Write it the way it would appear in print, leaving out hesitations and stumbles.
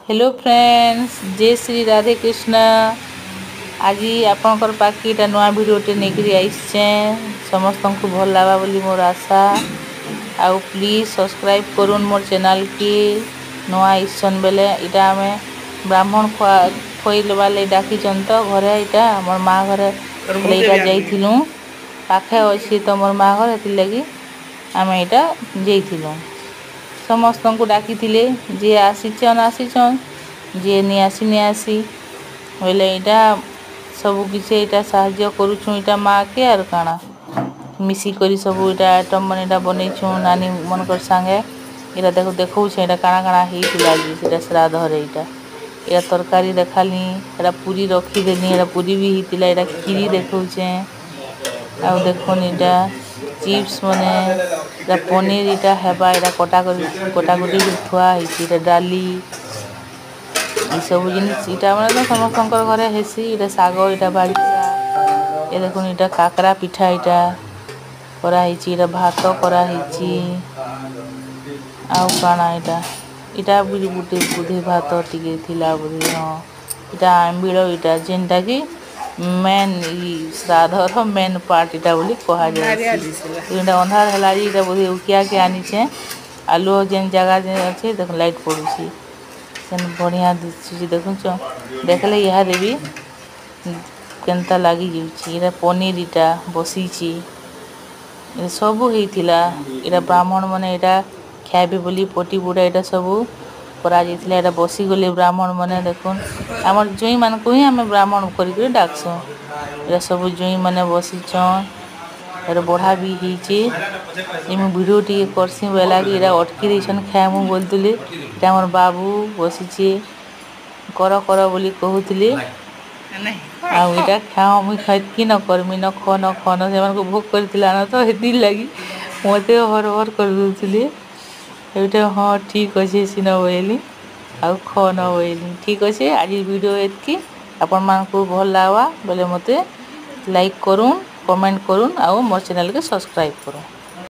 Hello friends, जय श्री राधे कृष्ण। आज आपणकर पाखी नुआ भिडटे नहीं आईचे समस्त को भल लगा बोली मोर आशा। आउ प्लीज सब्सक्राइब करूँ मोर चैनल की नुआ आईसन बेले इटा आम ब्राह्मण खोईलवा डाकी तो घरे इटा मोर माँ घरे इटा जाइलु पाखे अच्छी तो मोर माँ घर से लगी आम इटा जाइलु समस्त को डाकी जी आसीचन आसीचन जी नहीं आसी बोले यहाँ सब किसी यहाँ साहाय्य करुँ इटा माँ के आर काना मिसिक सब इटा आइटम मन इटा बनईछू नानी मनकर सांगे इटा देखो देखो काଣା काଣା होता श्राद्ध इटा या तरकारी देखाली एटा पूरी रखीदेनी एटा पूरी भी होता एटा खीरी देखौचे आ देखुन इटा चिप्स मने पनीर इटा हेबा इटा कटाकटी थुआ इटा डाली ये सब जिनिस इटा मैंने तो समस्त घरे हेसी इटा साग इटा बाड़ी ये देखुन इटा काकरा पिठा इटा कराई इटा भात कराई आउ काना इटा बुद्धि बुद्धि भात टिके थिला बुद्धि हाँ इटा आंबिल इटा जेनटा कि मेन श्राद्धर मेन पार्ट इटा बोली कहा जाए अंधार है इटा बोधे उकिया के आनीचे आलू जेन जगह अच्छे देख लाइट पड़ुची बढ़िया दिशुची देखुच देखले यहाँ देवी केनता लगी जाऊँगी पनीर इटा बसीची सबू होता इटा ब्राह्मण मैंने इटा खाइबे बोली पटी बुड़ा इटा सबू करा बसी गले ब्राह्मण मैंने देखुन आम जुई मान को ही आम ब्राह्मण कर डाकसुँ इटा सब जुई मैंने बसीचन बढ़ा भी होती वीडियो टी करसी बेला कि इटा अटकी देन खाएमु बोलती इटा मोर बाबू बसीचे कर कर बोली कहूली आईटा खाओ मुई कि न करमी न ख न ख न से भोग कर तो ये लगी मत हर हर कर दूसरी ये हाँ ठीक अच्छे सीन बोली आउ ख न बोली ठीक अच्छे आज वीडियो एतकी आपण मानकु भल लगा बोले मते लाइक करूँ कमेंट करूँ आउ मोर चैनल के सब्सक्राइब करूँ।